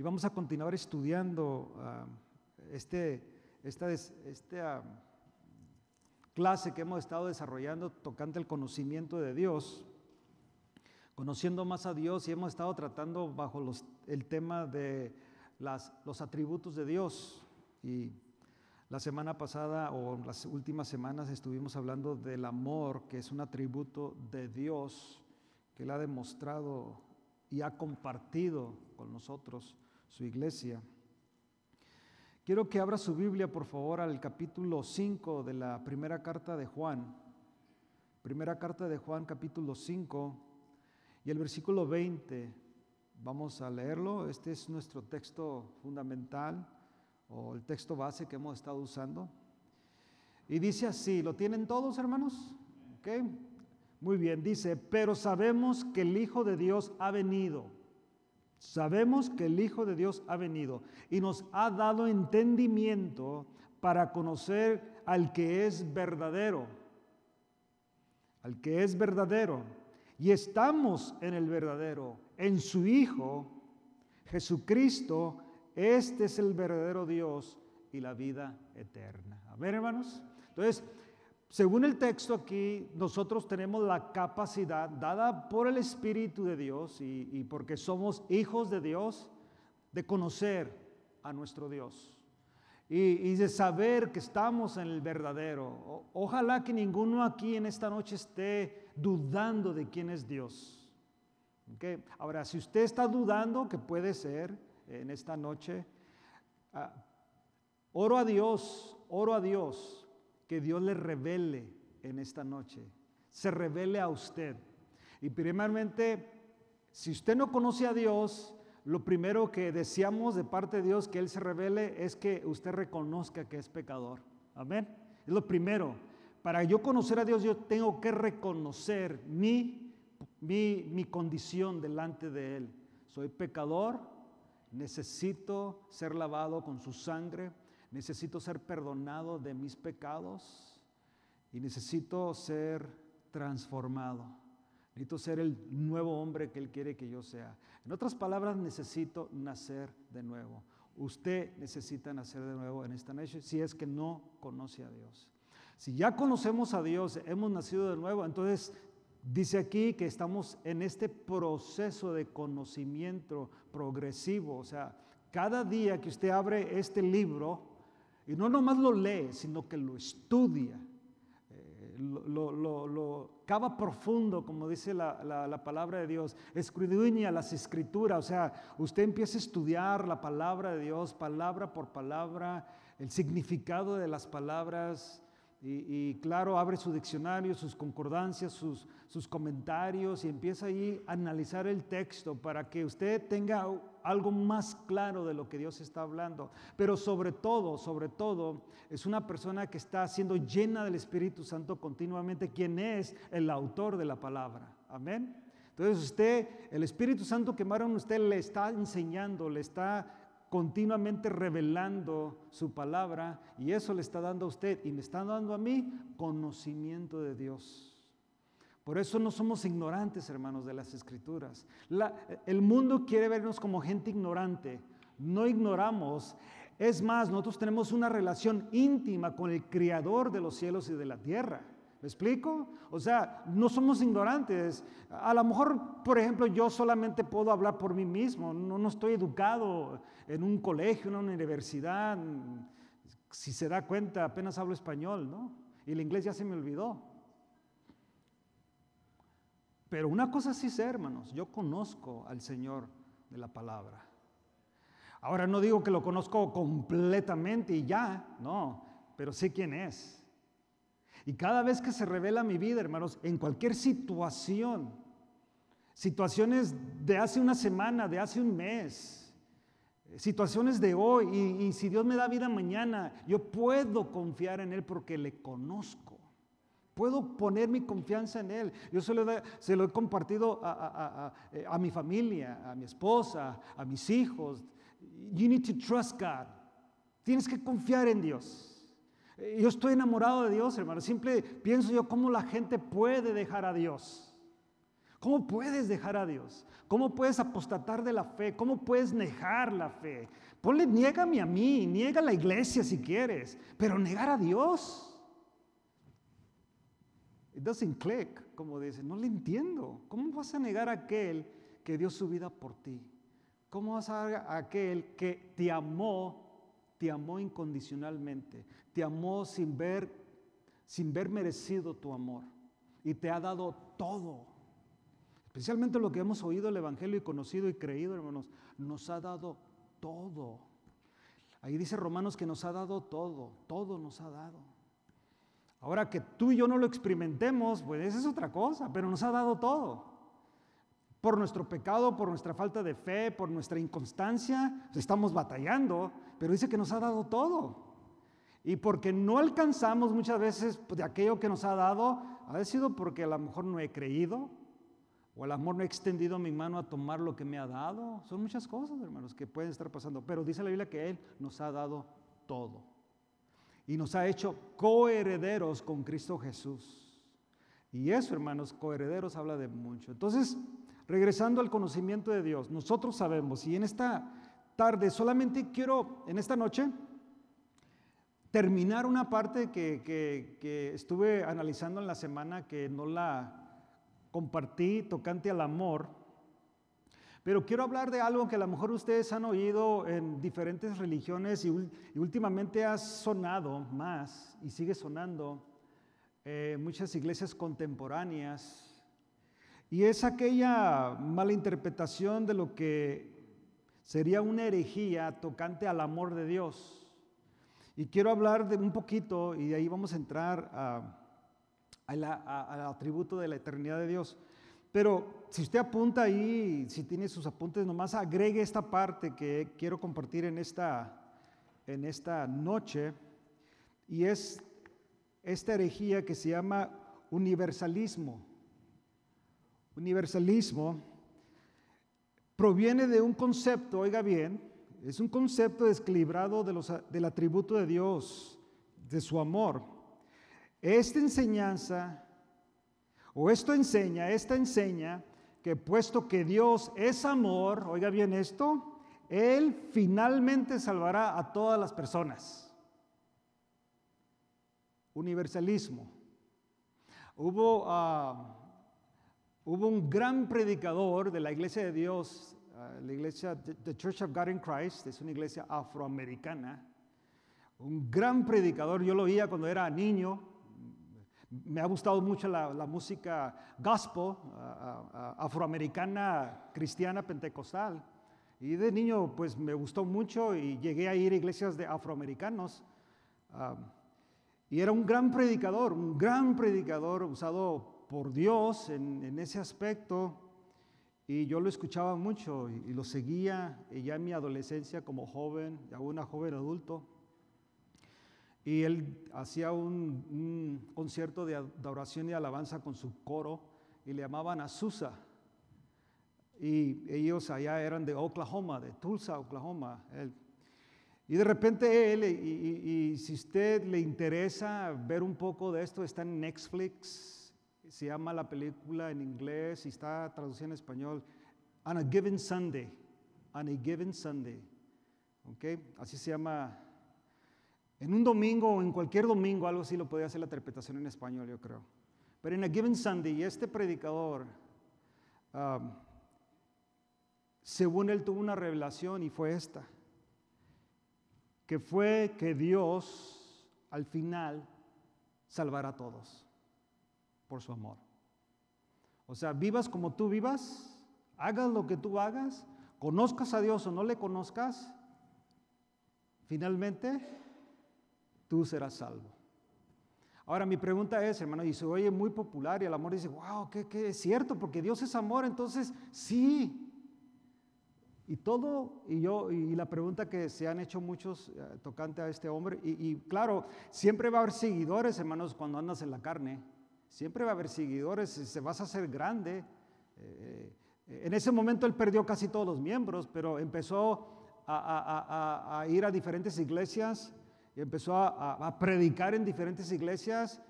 Y vamos a continuar estudiando esta clase que hemos estado desarrollando tocante el conocimiento de Dios, conociendo más a Dios, y hemos estado tratando bajo el tema de los atributos de Dios. Y la semana pasada o las últimas semanas estuvimos hablando del amor, que es un atributo de Dios que Él ha demostrado y ha compartido con nosotros, su iglesia. Quiero que abra su Biblia, por favor, al capítulo 5 de la primera carta de Juan. Primera carta de Juan, capítulo 5, y el versículo 20. Vamos a leerlo. Este es nuestro texto fundamental, o el texto base que hemos estado usando. Y dice así, ¿lo tienen todos, hermanos? ¿Ok? Muy bien, dice, pero sabemos que el Hijo de Dios ha venido. Sabemos que el Hijo de Dios ha venido y nos ha dado entendimiento para conocer al que es verdadero. Al que es verdadero. Y estamos en el verdadero, en su Hijo, Jesucristo. Este es el verdadero Dios y la vida eterna. A ver, hermanos. Entonces, según el texto aquí, nosotros tenemos la capacidad dada por el Espíritu de Dios y porque somos hijos de Dios, de conocer a nuestro Dios y de saber que estamos en el verdadero. Ojalá que ninguno aquí en esta noche esté dudando de quién es Dios. ¿Okay? Ahora, si usted está dudando, que puede ser en esta noche, oro a Dios, que Dios le revele en esta noche, se revele a usted. Y primeramente, si usted no conoce a Dios, lo primero que deseamos de parte de Dios que Él se revele es que usted reconozca que es pecador. Amén. Es lo primero. Para yo conocer a Dios, yo tengo que reconocer mi condición delante de Él. Soy pecador, necesito ser lavado con su sangre. Necesito ser perdonado de mis pecados y necesito ser transformado. Necesito ser el nuevo hombre que Él quiere que yo sea. En otras palabras, necesito nacer de nuevo. Usted necesita nacer de nuevo en esta noche si es que no conoce a Dios. Si ya conocemos a Dios, hemos nacido de nuevo, entonces dice aquí que estamos en este proceso de conocimiento progresivo. O sea, cada día que usted abre este libro, y no nomás lo lee, sino que lo estudia, lo cava profundo, como dice la palabra de Dios, escudriña las escrituras. O sea, usted empieza a estudiar la palabra de Dios, palabra por palabra, el significado de las palabras, y claro, abre su diccionario, sus concordancias, sus comentarios, y empieza ahí a analizar el texto para que usted tenga algo más claro de lo que Dios está hablando. Pero sobre todo, es una persona que está siendo llena del Espíritu Santo continuamente, quien es el autor de la palabra. Amén. Entonces el Espíritu Santo que emana en usted le está enseñando, le está continuamente revelando su palabra, y eso le está dando a usted y me está dando a mí conocimiento de Dios. Por eso no somos ignorantes, hermanos, de las Escrituras. El mundo quiere vernos como gente ignorante. No ignoramos. Es más, nosotros tenemos una relación íntima con el Creador de los cielos y de la tierra. ¿Me explico? O sea, no somos ignorantes. A lo mejor, por ejemplo, yo solamente puedo hablar por mí mismo. No estoy educado en un colegio, en una universidad. Si se da cuenta, apenas hablo español, ¿no? Y el inglés ya se me olvidó. Pero una cosa sí sé, hermanos, yo conozco al Señor de la palabra. Ahora no digo que lo conozco completamente y ya, no, pero sé quién es. Y cada vez que se revela mi vida, hermanos, en cualquier situación, situaciones de hace una semana, de hace un mes, situaciones de hoy, y si Dios me da vida mañana, yo puedo confiar en Él porque le conozco. Puedo poner mi confianza en Él. Yo se lo he compartido a mi familia, a mi esposa, a mis hijos. You need to trust God. Tienes que confiar en Dios. Yo estoy enamorado de Dios, hermano. Siempre pienso yo cómo la gente puede dejar a Dios. ¿Cómo puedes dejar a Dios? ¿Cómo puedes apostatar de la fe? ¿Cómo puedes negar la fe? Niégame a mí, niega a la iglesia si quieres, pero negar a Dios. It doesn't click, como dice, no le entiendo. ¿Cómo vas a negar a aquel que dio su vida por ti? ¿Cómo vas a negar a aquel que te amó incondicionalmente? Te amó sin ver merecido tu amor y te ha dado todo. Especialmente lo que hemos oído el Evangelio y conocido y creído, hermanos, nos ha dado todo. Ahí dice Romanos que nos ha dado todo, todo nos ha dado. Ahora que tú y yo no lo experimentemos, pues esa es otra cosa, pero nos ha dado todo. Por nuestro pecado, por nuestra falta de fe, por nuestra inconstancia, pues estamos batallando, pero dice que nos ha dado todo. Y porque no alcanzamos muchas veces de aquello que nos ha dado, ha sido porque a lo mejor no he creído, o a lo mejor no he extendido mi mano a tomar lo que me ha dado. Son muchas cosas, hermanos, que pueden estar pasando. Pero dice la Biblia que Él nos ha dado todo. Y nos ha hecho coherederos con Cristo Jesús. Y eso, hermanos, coherederos habla de mucho. Entonces, regresando al conocimiento de Dios, nosotros sabemos, y en esta tarde solamente quiero, en esta noche, terminar una parte que estuve analizando en la semana, que no la compartí, tocante al amor, pero quiero hablar de algo que a lo mejor ustedes han oído en diferentes religiones y últimamente ha sonado más y sigue sonando en muchas iglesias contemporáneas, y es aquella mala interpretación de lo que sería una herejía tocante al amor de Dios. Y quiero hablar de un poquito, y de ahí vamos a entrar al atributo de la eternidad de Dios. Pero si usted apunta ahí, si tiene sus apuntes, nomás agregue esta parte que quiero compartir en esta noche, y es esta herejía que se llama universalismo. Universalismo proviene de un concepto, oiga bien, es un concepto desequilibrado del atributo de Dios, de su amor. Esta enseña que puesto que Dios es amor, oiga bien esto, Él finalmente salvará a todas las personas. Universalismo. Hubo un gran predicador de la Iglesia de Dios, la iglesia The Church of God in Christ, es una iglesia afroamericana, un gran predicador. Yo lo oía cuando era niño. Me ha gustado mucho la música gospel, afroamericana, cristiana, pentecostal. Y de niño pues me gustó mucho y llegué a ir a iglesias de afroamericanos. Y era un gran predicador usado por Dios en ese aspecto. Y yo lo escuchaba mucho y lo seguía ya en mi adolescencia como joven, ya una joven adulto. Y él hacía un concierto de adoración y alabanza con su coro y le llamaban Azusa. Y ellos allá eran de Oklahoma, de Tulsa, Oklahoma. Y de repente él, y si usted le interesa ver un poco de esto, está en Netflix. Se llama la película en inglés y está traducida en español, On a Given Sunday. On a Given Sunday. ¿Okay? Así se llama. En un domingo o en cualquier domingo, algo así lo podía hacer la interpretación en español, yo creo. Pero en A Given Sunday, y este predicador, según él tuvo una revelación, y fue esta, que fue que Dios al final salvará a todos por su amor. O sea, vivas como tú vivas, hagas lo que tú hagas, conozcas a Dios o no le conozcas, finalmente tú serás salvo. Ahora mi pregunta es, hermano, y se oye muy popular y el amor dice, wow, que es cierto, porque Dios es amor, entonces sí. Y la pregunta que se han hecho muchos tocante a este hombre, y claro, siempre va a haber seguidores, hermanos, cuando andas en la carne. Siempre va a haber seguidores, se vas a hacer grande. En ese momento él perdió casi todos los miembros, pero empezó a ir a diferentes iglesias y empezó a predicar en diferentes iglesias,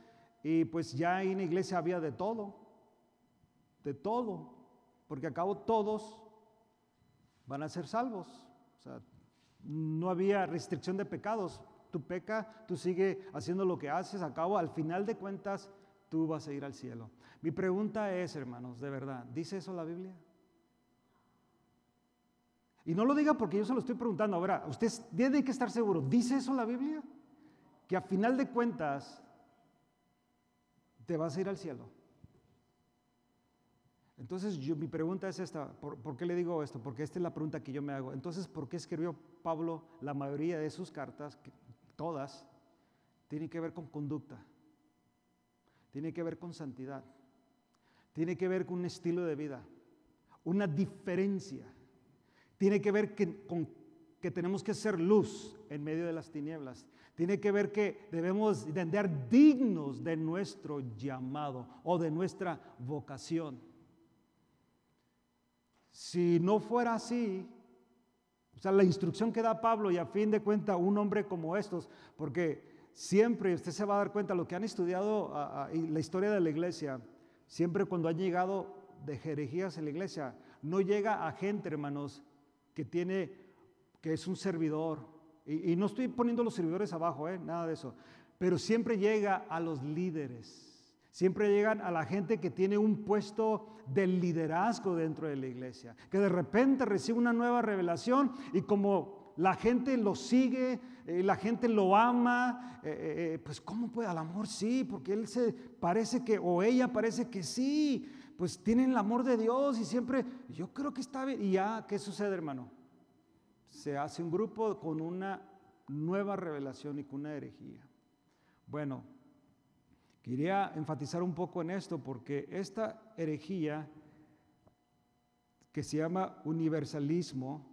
y pues ya en la iglesia había de todo. de todo, porque a cabo todos van a ser salvos. O sea, no había restricción de pecados. Tú peca, tú sigue haciendo lo que haces, a cabo, al final de cuentas, tú vas a ir al cielo. Mi pregunta es, hermanos, de verdad, ¿dice eso la Biblia? Y no lo diga porque yo se lo estoy preguntando. Ahora, usted tiene que estar seguro, ¿dice eso la Biblia? Que a final de cuentas te vas a ir al cielo. Entonces mi pregunta es esta, ¿por qué le digo esto? Porque esta es la pregunta que yo me hago. Entonces, ¿por qué escribió Pablo la mayoría de sus cartas, que todas, tienen que ver con conducta? Tiene que ver con santidad, tiene que ver con un estilo de vida, una diferencia, tiene que ver con que tenemos que ser luz en medio de las tinieblas, tiene que ver que debemos de andar dignos de nuestro llamado o de nuestra vocación. Si no fuera así, o sea, la instrucción que da Pablo, y a fin de cuentas un hombre como estos, porque siempre usted se va a dar cuenta, lo que han estudiado la historia de la iglesia, siempre cuando han llegado de herejías en la iglesia, no llega a gente, hermanos, que es un servidor, y no estoy poniendo los servidores abajo, nada de eso, pero siempre llega a los líderes, siempre llegan a la gente que tiene un puesto de liderazgo dentro de la iglesia, que de repente recibe una nueva revelación y como la gente lo sigue, la gente lo ama, pues ¿cómo puede? Al amor sí, porque él parece que, o ella parece que sí, pues tienen el amor de Dios y siempre, yo creo que está bien. Y ya, ¿qué sucede, hermano? Se hace un grupo con una nueva revelación y con una herejía. Bueno, quería enfatizar un poco en esto porque esta herejía que se llama universalismo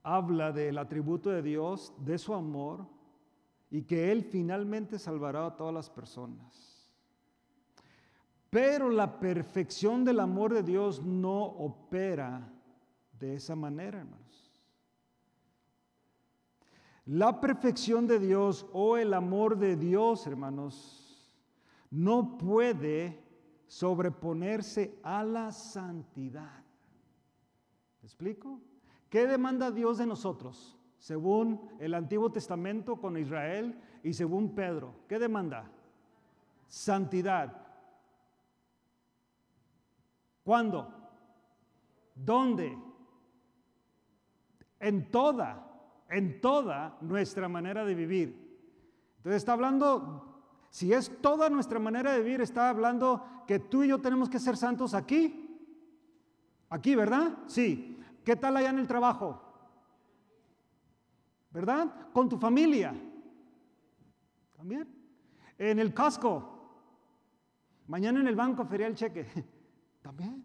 habla del atributo de Dios, de su amor y que Él finalmente salvará a todas las personas. Pero la perfección del amor de Dios no opera de esa manera, hermanos. La perfección de Dios o el amor de Dios, hermanos, no puede sobreponerse a la santidad. ¿Me explico? ¿Qué demanda Dios de nosotros? Según el Antiguo Testamento con Israel y según Pedro, ¿qué demanda? Santidad. ¿Cuándo? ¿Dónde? En toda nuestra manera de vivir. Entonces está hablando, si es toda nuestra manera de vivir, está hablando que tú y yo tenemos que ser santos aquí. Aquí, ¿verdad? Sí. ¿Qué tal allá en el trabajo? ¿Verdad? Con tu familia. También. En el casco. Mañana en el banco feria el cheque. También.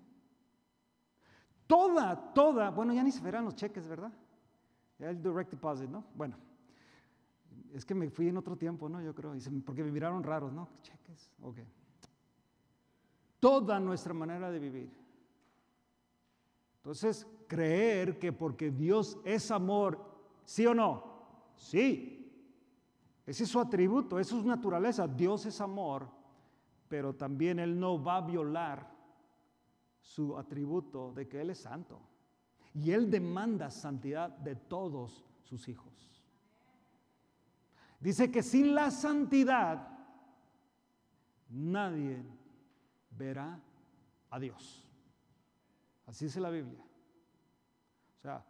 Toda, bueno, ya ni se verán los cheques, ¿verdad? Ya el direct deposit, ¿no? Bueno, es que me fui en otro tiempo, ¿no? Yo creo, porque me miraron raros, ¿no? Cheques, ok. Toda nuestra manera de vivir. Entonces, creer que porque Dios es amor, ¿sí o no? Sí. Ese es su atributo, esa es su naturaleza. Dios es amor, pero también Él no va a violar su atributo de que Él es santo. Y Él demanda santidad de todos sus hijos. Dice que sin la santidad nadie verá a Dios. Así dice la Biblia. O sea,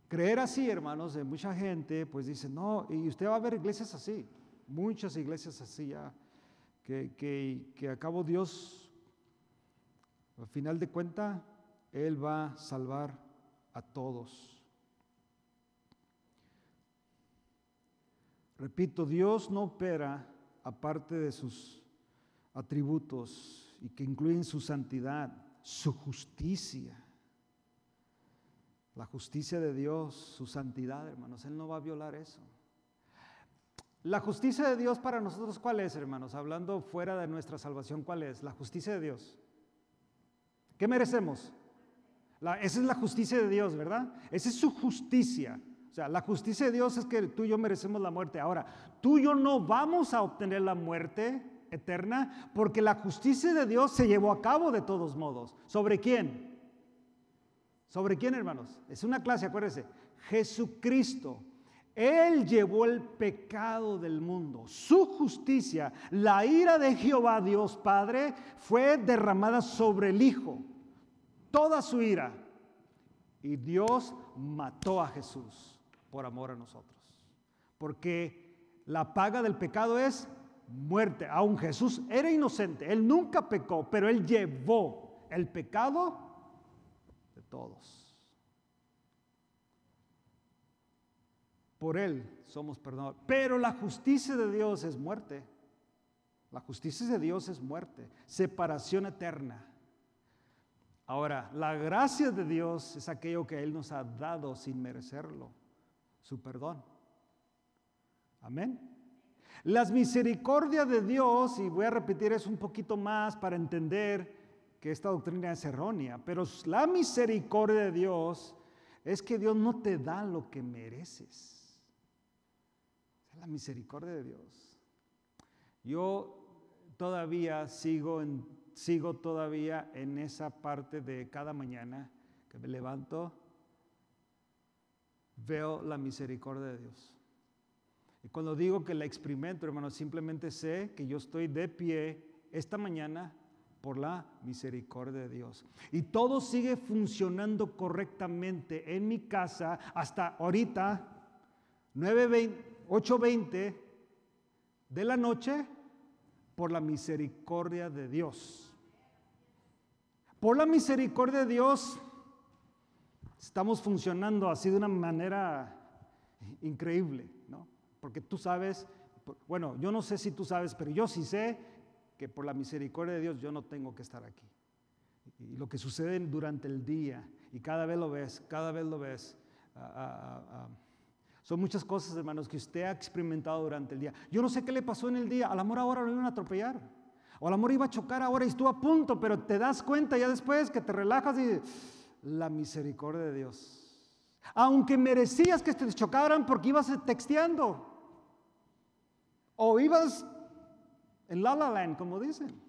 creer así, hermanos, de mucha gente, pues dice, no, y usted va a ver iglesias así, muchas iglesias así ya, que a cabo Dios, al final de cuentas, Él va a salvar a todos. Repito, Dios no opera aparte de sus atributos y que incluyen su santidad, su justicia. La justicia de Dios, su santidad, hermanos, Él no va a violar eso. La justicia de Dios para nosotros, ¿cuál es, hermanos? Hablando fuera de nuestra salvación, ¿cuál es? La justicia de Dios. ¿Qué merecemos? Esa es la justicia de Dios, ¿verdad? Esa es su justicia. O sea, la justicia de Dios es que tú y yo merecemos la muerte. Ahora, tú y yo no vamos a obtener la muerte eterna porque la justicia de Dios se llevó a cabo de todos modos. ¿Sobre quién? ¿Sobre quién, hermanos? Es una clase, acuérdense. Jesucristo. Él llevó el pecado del mundo. Su justicia, la ira de Jehová Dios Padre, fue derramada sobre el Hijo. Toda su ira. Y Dios mató a Jesús por amor a nosotros. Porque la paga del pecado es muerte. Aun Jesús era inocente. Él nunca pecó, pero Él llevó el pecado de todos. Por Él somos perdonados. Pero la justicia de Dios es muerte. La justicia de Dios es muerte. Separación eterna. Ahora, la gracia de Dios es aquello que Él nos ha dado sin merecerlo. Su perdón. Amén. Las misericordias de Dios, y voy a repetir eso un poquito más para entender que esta doctrina es errónea, pero la misericordia de Dios es que Dios no te da lo que mereces. La misericordia de Dios. Yo todavía sigo todavía en esa parte de cada mañana que me levanto, veo la misericordia de Dios. Y cuando digo que la experimento, hermanos, simplemente sé que yo estoy de pie esta mañana por la misericordia de Dios. Y todo sigue funcionando correctamente en mi casa hasta ahorita, 8:20 de la noche, por la misericordia de Dios. Por la misericordia de Dios estamos funcionando así de una manera increíble, ¿no? Porque tú sabes, bueno, yo no sé si tú sabes, pero yo sí sé que por la misericordia de Dios yo no tengo que estar aquí. Y lo que sucede durante el día, y cada vez lo ves, son muchas cosas, hermanos, que usted ha experimentado durante el día. Yo no sé qué le pasó en el día. A lo mejor ahora lo iban a atropellar. O a lo mejor iba a chocar ahora y estuvo a punto, pero te das cuenta ya después que te relajas y la misericordia de Dios. Aunque merecías que te chocaran porque ibas texteando. O ibas en La La Land, como dicen.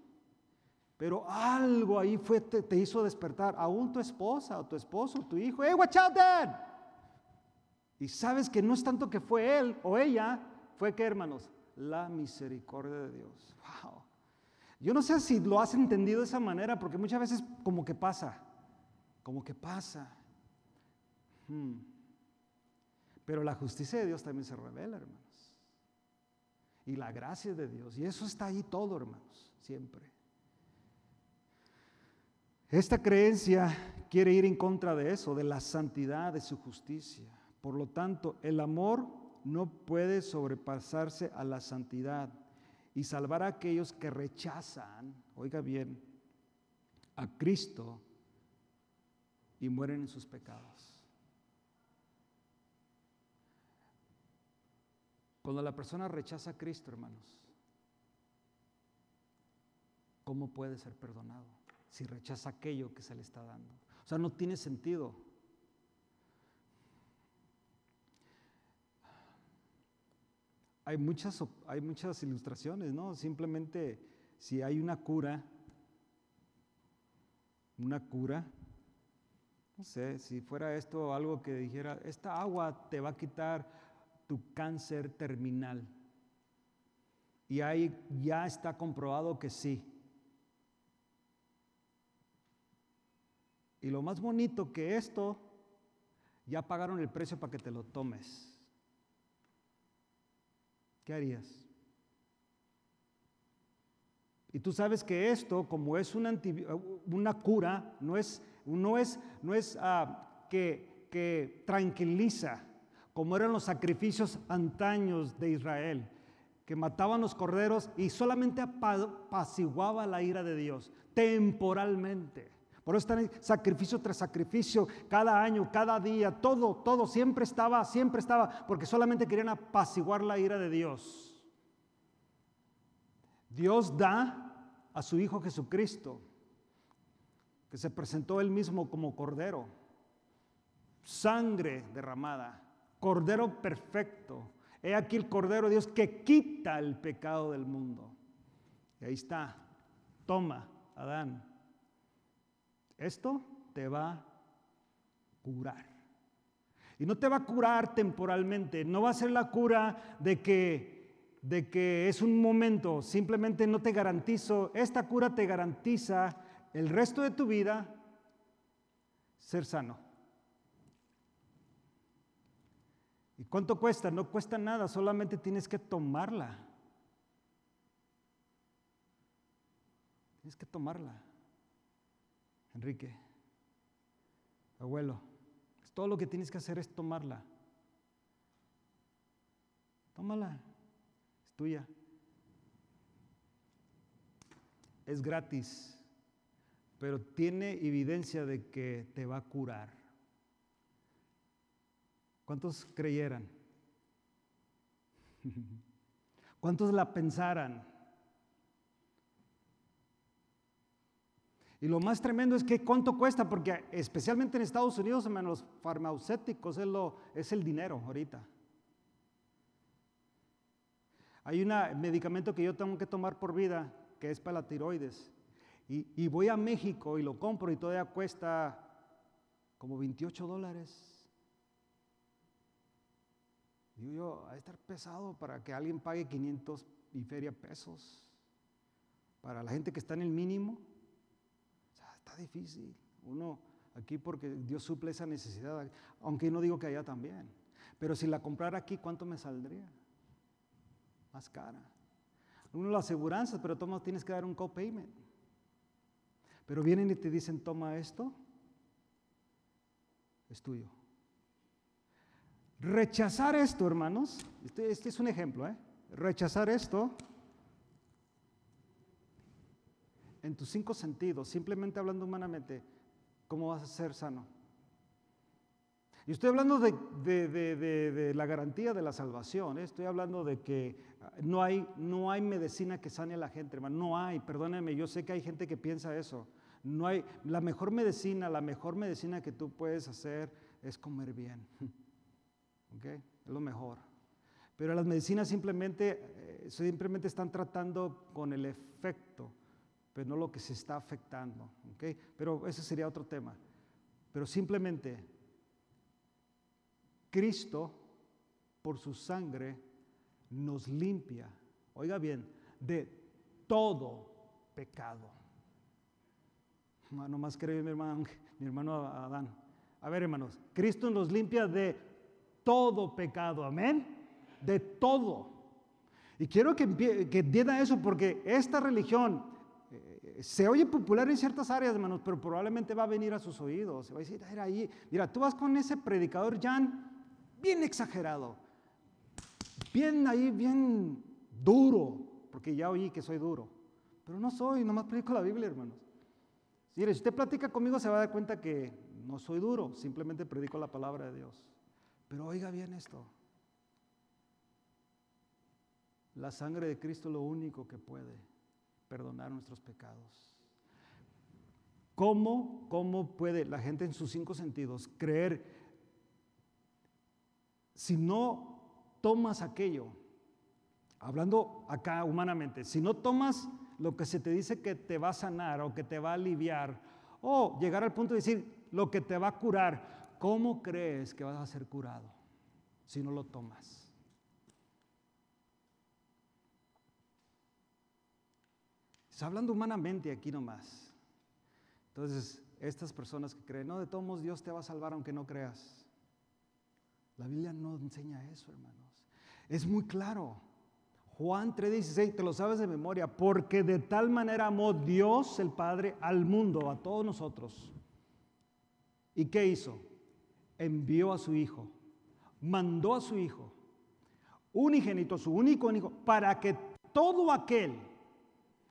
Pero algo ahí te hizo despertar. Aún tu esposa o tu esposo, tu hijo. ¡Hey, watch out, Dad! Y sabes que no es tanto que fue él o ella, fue que, hermanos, la misericordia de Dios. Wow. Yo no sé si lo has entendido de esa manera, porque muchas veces como que pasa. Pero la justicia de Dios también se revela, hermanos. Y la gracia de Dios. Y eso está ahí todo, hermanos, siempre. Esta creencia quiere ir en contra de eso, de la santidad, de su justicia. Por lo tanto, el amor no puede sobrepasarse a la santidad y salvar a aquellos que rechazan, oiga bien, a Cristo y mueren en sus pecados. Cuando la persona rechaza a Cristo, hermanos, ¿cómo puede ser perdonado si rechaza aquello que se le está dando? O sea, no tiene sentido. Hay muchas ilustraciones, ¿no? Simplemente si hay una cura, no sé, si fuera esto algo que dijera, esta agua te va a quitar tu cáncer terminal. Y ahí ya está comprobado que sí. Y lo más bonito que esto, ya pagaron el precio para que te lo tomes. ¿Qué harías? Y tú sabes que esto, como es una cura, no es que tranquiliza, como eran los sacrificios antaños de Israel, que mataban los corderos y solamente apaciguaba la ira de Dios, temporalmente. Por eso están sacrificio tras sacrificio, cada año, cada día, todo, siempre estaba, porque solamente querían apaciguar la ira de Dios. Dios da a su Hijo Jesucristo, que se presentó Él mismo como Cordero, sangre derramada, Cordero perfecto. He aquí el Cordero de Dios que quita el pecado del mundo. Y ahí está. Toma, Adán. Esto te va a curar. Y no te va a curar temporalmente. No va a ser la cura de que es un momento. Simplemente no te garantizo. Esta cura te garantiza el resto de tu vida ser sano. ¿Y cuánto cuesta? No cuesta nada, solamente tienes que tomarla. Tienes que tomarla. Enrique, abuelo, todo lo que tienes que hacer es tomarla. Tómala, es tuya. Es gratis, pero tiene evidencia de que te va a curar. ¿Cuántos creyeran? ¿Cuántos la pensaran? Y lo más tremendo es que cuánto cuesta, porque especialmente en Estados Unidos, los farmacéuticos es el dinero ahorita. Hay un medicamento que yo tengo que tomar por vida, que es para la tiroides. Y voy a México y lo compro y todavía cuesta como $28. Digo yo, va a estar pesado para que alguien pague 500 y feria pesos. Para la gente que está en el mínimo. Está difícil. Uno aquí porque Dios suple esa necesidad, aunque no digo que allá también. Pero si la comprara aquí, ¿cuánto me saldría? Más cara. Uno la aseguranza, pero tienes que dar un copayment. Pero vienen y te dicen, toma esto, es tuyo. Rechazar esto, hermanos, este es un ejemplo, rechazar esto en tus 5 sentidos, simplemente hablando humanamente, ¿cómo vas a ser sano? Y estoy hablando de la garantía de la salvación, estoy hablando de que no hay medicina que sane a la gente, hermano, no hay, perdónenme, yo sé que hay gente que piensa eso, no hay, la mejor medicina que tú puedes hacer es comer bien, ¿ok? Es lo mejor. Pero las medicinas simplemente están tratando con el efecto, pero no lo que se está afectando, ¿ok? Pero ese sería otro tema. Pero simplemente Cristo, por su sangre, nos limpia, oiga bien, de todo pecado. No más creo mi hermano Adán. A ver, hermanos, Cristo nos limpia de todo pecado, amén, de todo. Y quiero que entienda eso porque esta religión se oye popular en ciertas áreas, hermanos, pero probablemente va a venir a sus oídos. Se va a decir, mira, tú vas con ese predicador Jan, bien exagerado, bien duro, porque ya oí que soy duro, pero no soy, nomás predico la Biblia, hermanos. Mire, si usted platica conmigo se va a dar cuenta que no soy duro, simplemente predico la palabra de Dios. Pero oiga bien esto, la sangre de Cristo es lo único que puede perdonar nuestros pecados. ¿Cómo puede la gente en sus 5 sentidos creer si no tomas aquello? Hablando acá humanamente, si no tomas lo que se te dice que te va a sanar o que te va a aliviar, o llegar al punto de decir lo que te va a curar, ¿cómo crees que vas a ser curado si no lo tomas? Está hablando humanamente aquí nomás. Entonces, estas personas que creen, no, de todos modos Dios te va a salvar aunque no creas. La Biblia no enseña eso, hermanos. Es muy claro. Juan 3:16, te lo sabes de memoria, porque de tal manera amó Dios el Padre al mundo, a todos nosotros. ¿Y qué hizo? Envió a su Hijo, mandó a su Hijo, unigénito, su único hijo, para que todo aquel,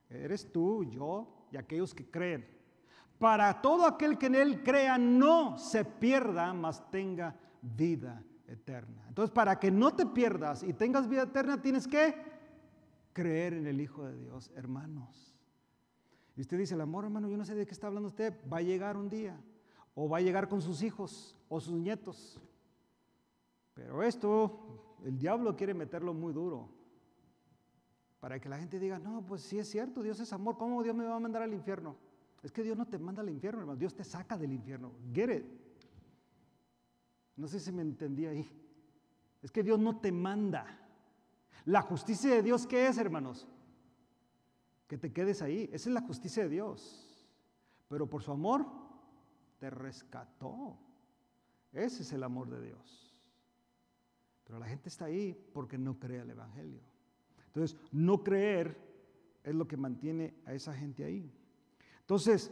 eres tú, yo y aquellos que creen, para todo aquel que en Él crea no se pierda, mas tenga vida eterna. Entonces, para que no te pierdas y tengas vida eterna, tienes que creer en el Hijo de Dios, hermanos. Y usted dice, el amor, hermano, yo no sé de qué está hablando usted, va a llegar un día, o va a llegar con sus hijos o sus nietos. Pero esto, el diablo quiere meterlo muy duro. Para que la gente diga, no, pues sí es cierto, Dios es amor, ¿cómo Dios me va a mandar al infierno? Es que Dios no te manda al infierno, hermano, Dios te saca del infierno. Get it. No sé si me entendí ahí. Es que Dios no te manda. La justicia de Dios, ¿qué es, hermanos? Que te quedes ahí. Esa es la justicia de Dios. Pero por su amor, te rescató. Ese es el amor de Dios. Pero la gente está ahí porque no cree el Evangelio. Entonces, no creer es lo que mantiene a esa gente ahí. Entonces,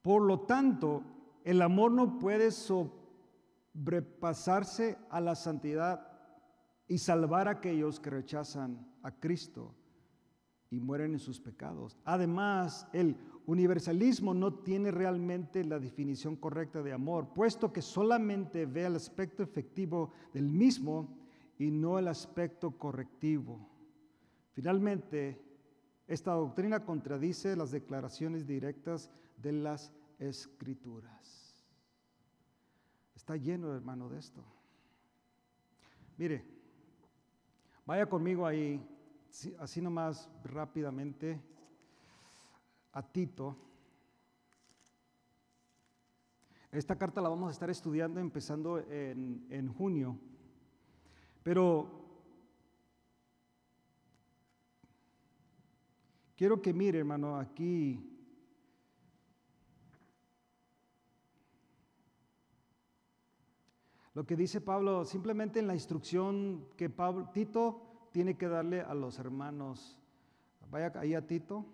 por lo tanto, el amor no puede sobrepasarse a la santidad y salvar a aquellos que rechazan a Cristo y mueren en sus pecados. Además, el universalismo no tiene realmente la definición correcta de amor, puesto que solamente ve el aspecto efectivo del mismo y no el aspecto correctivo. Finalmente, esta doctrina contradice las declaraciones directas de las Escrituras. Está lleno, hermano, de esto. Mire, vaya conmigo ahí, así nomás rápidamente, a Tito. Esta carta la vamos a estar estudiando empezando en junio. Pero quiero que mire, hermano, aquí lo que dice Pablo, simplemente en la instrucción que Tito tiene que darle a los hermanos. Vaya ahí a Tito.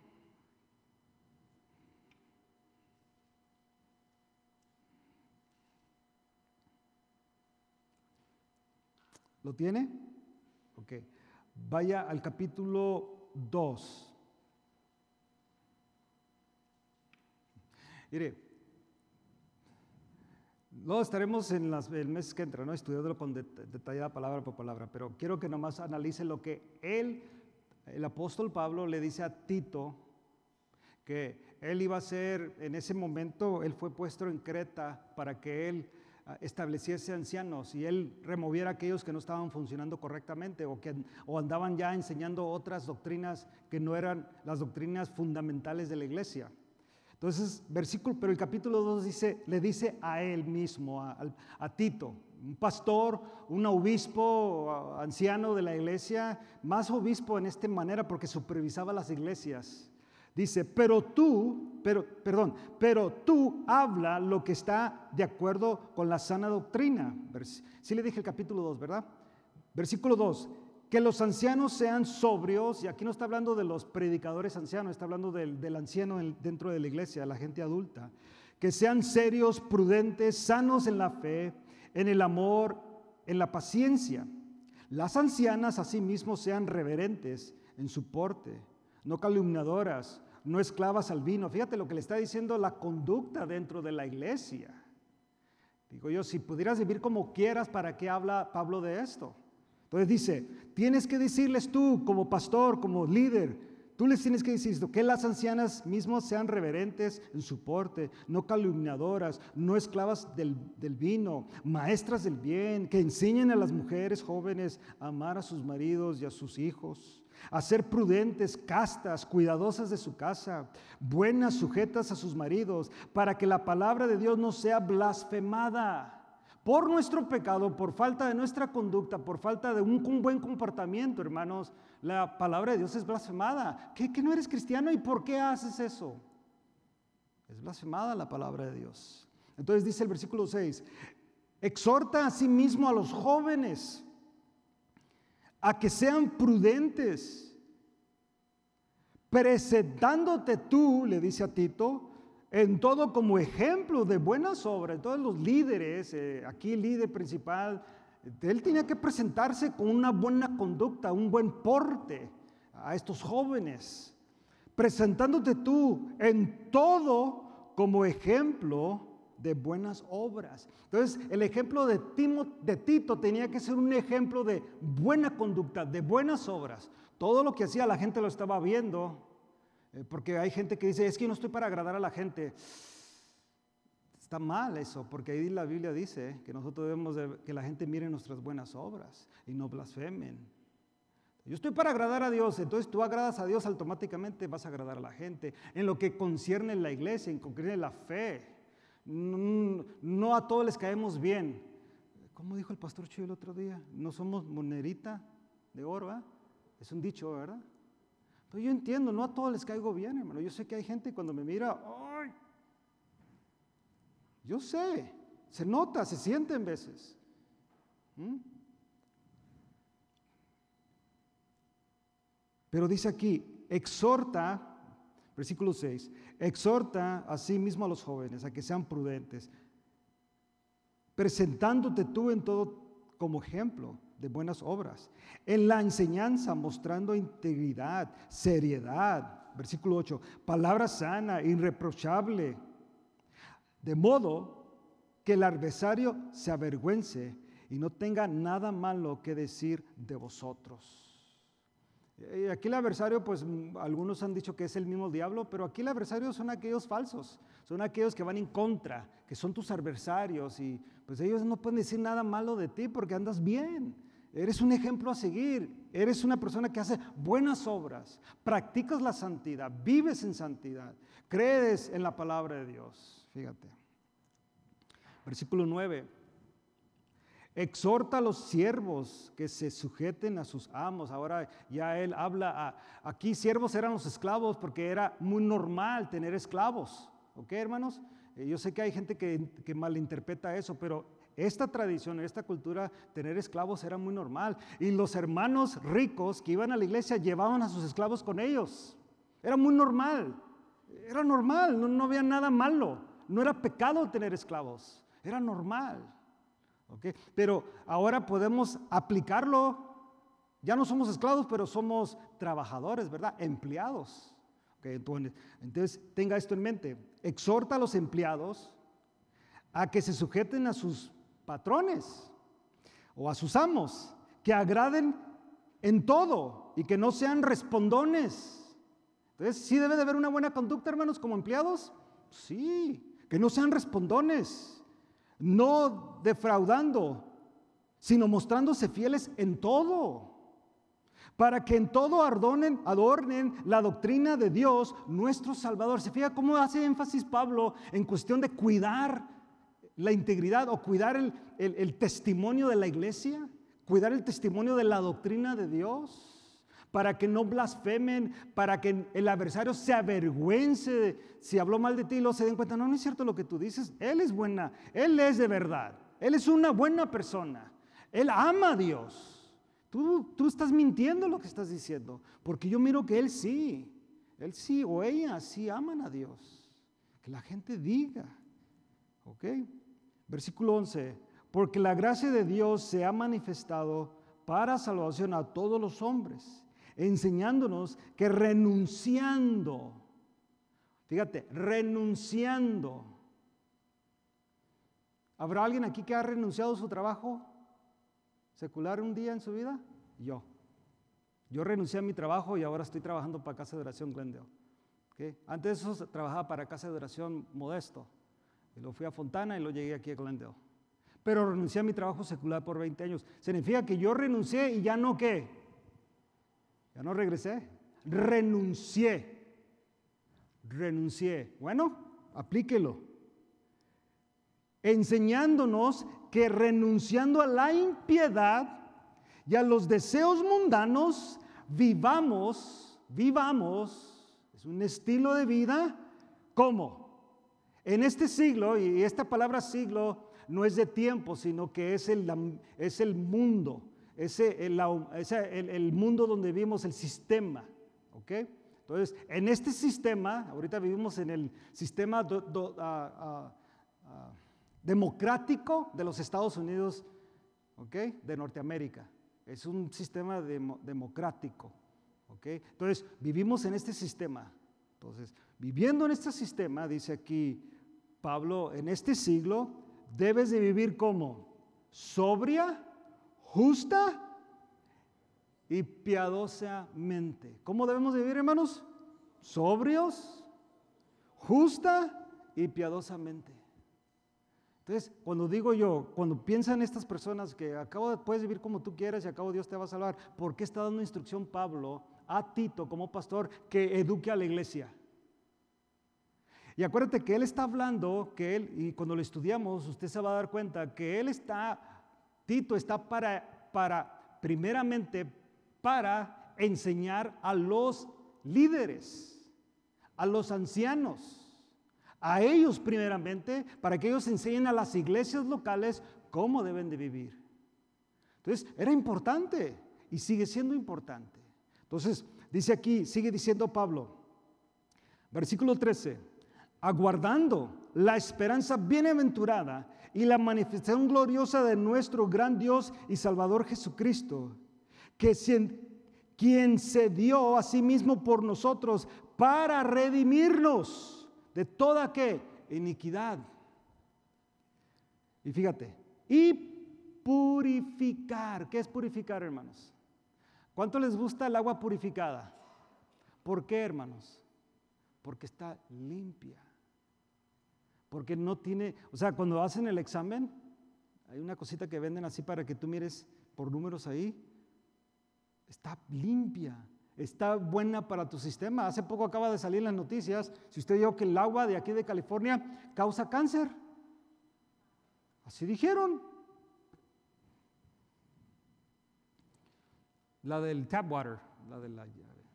¿Lo tiene? Ok. Vaya al capítulo 2. Mire, luego estaremos en el mes que entra, ¿no? Estudiándolo con detallada palabra por palabra, pero quiero que nomás analice lo que el apóstol Pablo le dice a Tito, que él iba a ser, en ese momento, él fue puesto en Creta para que él estableciese ancianos y él removiera a aquellos que no estaban funcionando correctamente o andaban ya enseñando otras doctrinas que no eran las doctrinas fundamentales de la iglesia. Entonces, pero el capítulo 2 le dice a él mismo, a Tito, un pastor, un obispo, anciano de la iglesia, más obispo en esta manera porque supervisaba las iglesias. Dice, pero tú habla lo que está de acuerdo con la sana doctrina. Sí le dije el capítulo 2, ¿verdad? Versículo 2, que los ancianos sean sobrios, y aquí no está hablando de los predicadores ancianos, está hablando del anciano dentro de la iglesia, la gente adulta, que sean serios, prudentes, sanos en la fe, en el amor, en la paciencia. Las ancianas asimismo sean reverentes en su porte, no calumniadoras, no esclavas al vino. Fíjate lo que le está diciendo la conducta dentro de la iglesia. Digo yo, si pudieras vivir como quieras, ¿para qué habla Pablo de esto? Entonces dice, tienes que decirles tú como pastor, como líder, tú les tienes que decir esto, que las ancianas mismas sean reverentes en su porte, no calumniadoras, no esclavas del vino, maestras del bien, que enseñen a las mujeres jóvenes a amar a sus maridos y a sus hijos, a ser prudentes, castas, cuidadosas de su casa, buenas, sujetas a sus maridos, para que la palabra de Dios no sea blasfemada por nuestro pecado, por falta de nuestra conducta, por falta de un buen comportamiento, hermanos. La palabra de Dios es blasfemada. ¿Que no eres cristiano? ¿Y por qué haces eso? Es blasfemada la palabra de Dios. Entonces dice el versículo 6, exhorta a sí mismo a los jóvenes a que sean prudentes, presentándote tú, le dice a Tito, en todo como ejemplo de buenas obras. Todos los líderes, aquí el líder principal, él tenía que presentarse con una buena conducta, un buen porte a estos jóvenes, presentándote tú en todo como ejemplo de buenas obras. Entonces, el ejemplo de Tito tenía que ser un ejemplo de buena conducta, de buenas obras. Todo lo que hacía la gente lo estaba viendo, porque hay gente que dice, es que yo no estoy para agradar a la gente. Está mal eso, porque ahí la Biblia dice que nosotros debemos que la gente mire nuestras buenas obras y no blasfemen. Yo estoy para agradar a Dios, entonces tú agradas a Dios, automáticamente vas a agradar a la gente. En lo que concierne la iglesia, en lo que concierne la fe, no a todos les caemos bien. ¿Cómo dijo el pastor Chuy el otro día? No somos monedita de oro, ¿verdad? Es un dicho, ¿verdad? Pero yo entiendo, no a todos les caigo bien, hermano. Yo sé que hay gente cuando me mira, ¡ay! Yo sé, se nota, se siente en veces. Pero dice aquí, exhorta, versículo 6, exhorta a sí mismo a los jóvenes a que sean prudentes, presentándote tú en todo como ejemplo de buenas obras, en la enseñanza mostrando integridad, seriedad, versículo 8, palabra sana, irreprochable, de modo que el adversario se avergüence y no tenga nada malo que decir de vosotros. Aquí el adversario, pues algunos han dicho que es el mismo diablo, pero aquí el adversario son aquellos falsos, son aquellos que van en contra, que son tus adversarios y pues ellos no pueden decir nada malo de ti porque andas bien. Eres un ejemplo a seguir, eres una persona que hace buenas obras, practicas la santidad, vives en santidad, crees en la palabra de Dios. Fíjate. Versículo 9. Exhorta a los siervos que se sujeten a sus amos. Ahora ya él habla, aquí siervos eran los esclavos porque era muy normal tener esclavos. ¿Ok, hermanos? Yo sé que hay gente que malinterpreta eso, pero esta tradición, esta cultura, tener esclavos era muy normal. Y los hermanos ricos que iban a la iglesia llevaban a sus esclavos con ellos. Era muy normal. Era normal, no había nada malo. No era pecado tener esclavos. Era normal. Okay. Pero ahora podemos aplicarlo, ya no somos esclavos, pero somos trabajadores, ¿verdad? Empleados. Okay. Entonces, tenga esto en mente. Exhorta a los empleados a que se sujeten a sus patrones o a sus amos, que agraden en todo y que no sean respondones. Entonces, ¿sí debe de haber una buena conducta, hermanos, como empleados? Sí, que no sean respondones. No defraudando, sino mostrándose fieles en todo, para que en todo adornen la doctrina de Dios, nuestro Salvador. ¿Se fija cómo hace énfasis Pablo en cuestión de cuidar la integridad o cuidar el testimonio de la iglesia? Cuidar el testimonio de la doctrina de Dios, para que no blasfemen, para que el adversario se avergüence. Si habló mal de ti, luego se den cuenta, no es cierto lo que tú dices, él es buena, él es de verdad, él es una buena persona, él ama a Dios. Tú estás mintiendo lo que estás diciendo, porque yo miro que él sí o ella sí aman a Dios. Que la gente diga, ¿ok? Versículo 11, porque la gracia de Dios se ha manifestado para salvación a todos los hombres, enseñándonos que renunciando, fíjate, renunciando. ¿Habrá alguien aquí que ha renunciado a su trabajo secular un día en su vida? Yo renuncié a mi trabajo y ahora estoy trabajando para Casa de Oración Glendale. ¿Okay? Antes de eso trabajaba para Casa de Oración Modesto, y lo fui a Fontana y lo llegué aquí a Glendale. Pero renuncié a mi trabajo secular por 20 años. Significa que yo renuncié y ya no, ¿qué? Ya no regresé. Renuncié. Bueno, aplíquelo. Enseñándonos que renunciando a la impiedad y a los deseos mundanos, vivamos, es un estilo de vida, ¿cómo? En este siglo, y esta palabra siglo no es de tiempo, sino que es el mundo, el mundo donde vivimos, el sistema, ¿ok? Entonces, en este sistema, ahorita vivimos en el sistema democrático de los Estados Unidos, ¿ok? De Norteamérica. Es un sistema democrático, ¿ok? Entonces, vivimos en este sistema. Entonces, viviendo en este sistema, dice aquí Pablo, en este siglo, debes de vivir como sobria, justa y piadosamente. ¿Cómo debemos de vivir, hermanos? Sobrios, justa y piadosamente. Entonces, cuando piensan estas personas que puedes vivir como tú quieras y a cabo Dios te va a salvar, ¿por qué está dando instrucción Pablo a Tito como pastor que eduque a la iglesia? Y acuérdate que él está hablando, y cuando lo estudiamos, usted se va a dar cuenta que Tito está primeramente para enseñar a los líderes, a los ancianos, a ellos primeramente, para que ellos enseñen a las iglesias locales cómo deben de vivir. Entonces, era importante y sigue siendo importante. Entonces, dice aquí, sigue diciendo Pablo, versículo 13, aguardando la esperanza bienaventurada y la manifestación gloriosa de nuestro gran Dios y Salvador Jesucristo, quien se dio a sí mismo por nosotros para redimirnos de toda ¿qué? Iniquidad. Y fíjate, y purificar. ¿Qué es purificar, hermanos? ¿Cuánto les gusta el agua purificada? ¿Por qué, hermanos? Porque está limpia. Porque no tiene, o sea, cuando hacen el examen, hay una cosita que venden así para que tú mires por números ahí. Está limpia, está buena para tu sistema. Hace poco acaba de salir en las noticias, si usted dijo que el agua de aquí de California causa cáncer. Así dijeron. La del tap water, la de la llave.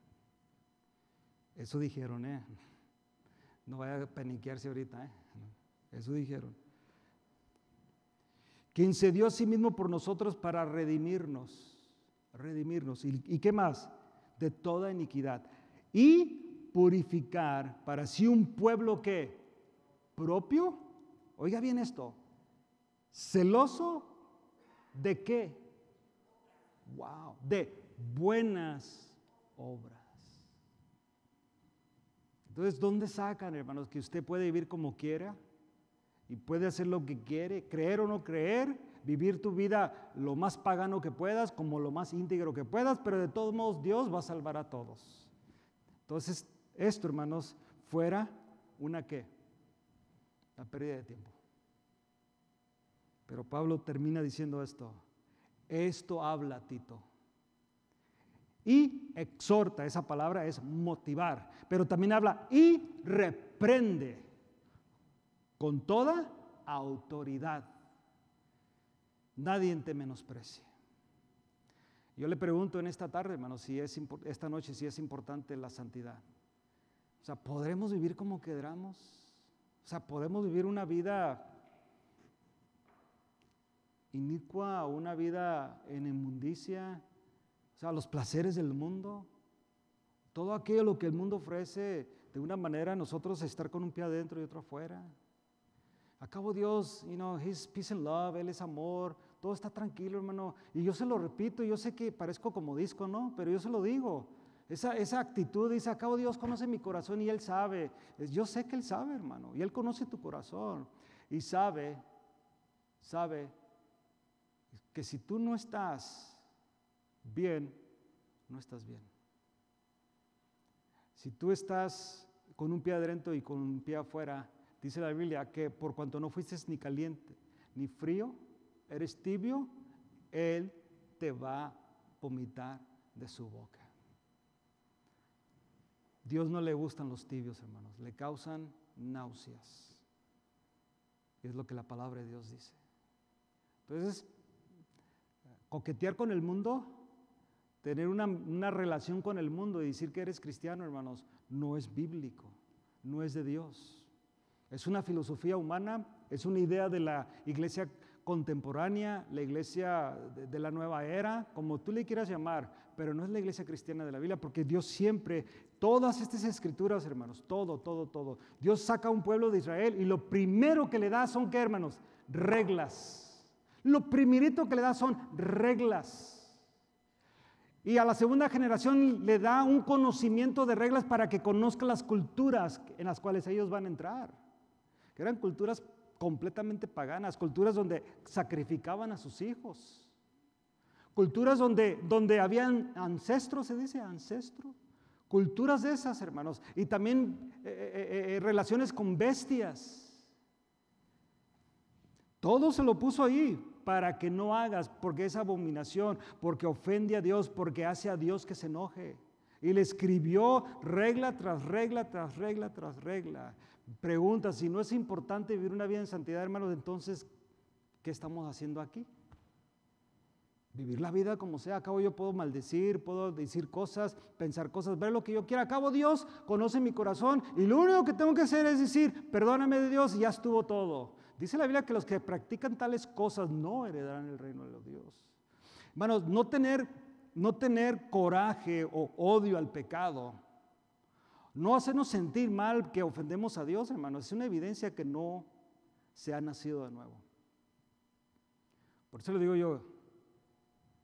Eso dijeron, No vaya a paniquearse ahorita, Eso dijeron. Quien se dio a sí mismo por nosotros para redimirnos. ¿Y qué más? De toda iniquidad. Y purificar para sí un pueblo que propio. Oiga bien esto. Celoso de qué? Wow. De buenas obras. Entonces, ¿dónde sacan, hermanos, que usted puede vivir como quiera y puede hacer lo que quiere, creer o no creer, vivir tu vida lo más pagano que puedas, como lo más íntegro que puedas, pero de todos modos Dios va a salvar a todos? Entonces, esto, hermanos, fuera una ¿qué? La pérdida de tiempo. Pero Pablo termina diciendo esto habla Tito. Y exhorta, esa palabra es motivar, pero también habla y reprende con toda autoridad. Nadie te menosprecie. Yo le pregunto en esta tarde, hermano, esta noche, si es importante la santidad. O sea, ¿podremos vivir como queramos? O sea, ¿podemos vivir una vida inicua, una vida en inmundicia? O sea, los placeres del mundo, todo aquello lo que el mundo ofrece, de una manera nosotros estar con un pie adentro y otro afuera. Acabo Dios, He's peace and love, Él es amor, todo está tranquilo, hermano. Y yo se lo repito, yo sé que parezco como disco, ¿no? Pero yo se lo digo. Esa actitud dice, acabo Dios conoce mi corazón y Él sabe. Yo sé que Él sabe, hermano, y Él conoce tu corazón. Y sabe que si tú no estás bien, no estás bien. Si tú estás con un pie adentro y con un pie afuera, dice la Biblia que por cuanto no fuiste ni caliente ni frío, eres tibio, Él te va a vomitar de su boca. Dios no le gustan los tibios, hermanos, le causan náuseas. Es lo que la palabra de Dios dice. Entonces, coquetear con el mundo, tener una relación con el mundo y decir que eres cristiano, hermanos, no es bíblico, no es de Dios. Es una filosofía humana, es una idea de la iglesia contemporánea, la iglesia de la nueva era, como tú le quieras llamar, pero no es la iglesia cristiana de la Biblia, porque Dios siempre, todas estas escrituras, hermanos, todo, Dios saca a un pueblo de Israel y lo primero que le da son, ¿qué, hermanos? Reglas. Lo primerito que le da son reglas. Y a la segunda generación le da un conocimiento de reglas para que conozca las culturas en las cuales ellos van a entrar, que eran culturas completamente paganas, culturas donde sacrificaban a sus hijos, culturas donde habían ancestros, se dice ancestro, culturas de esas, hermanos, y también relaciones con bestias. Todo se lo puso ahí para que no hagas, porque es abominación, porque ofende a Dios, porque hace a Dios que se enoje. Y le escribió regla tras regla, tras regla, tras regla. Pregunta, si no es importante vivir una vida en santidad, hermanos, entonces, ¿qué estamos haciendo aquí? Vivir la vida como sea. Acabo yo puedo maldecir, puedo decir cosas, pensar cosas, ver lo que yo quiera. Acabo Dios conoce mi corazón y lo único que tengo que hacer es decir, perdóname de Dios y ya estuvo todo. Dice la Biblia que los que practican tales cosas no heredarán el reino de los Dios. Hermanos, no tener coraje o odio al pecado, no hacernos sentir mal que ofendemos a Dios, hermanos, es una evidencia que no se ha nacido de nuevo. Por eso le digo yo,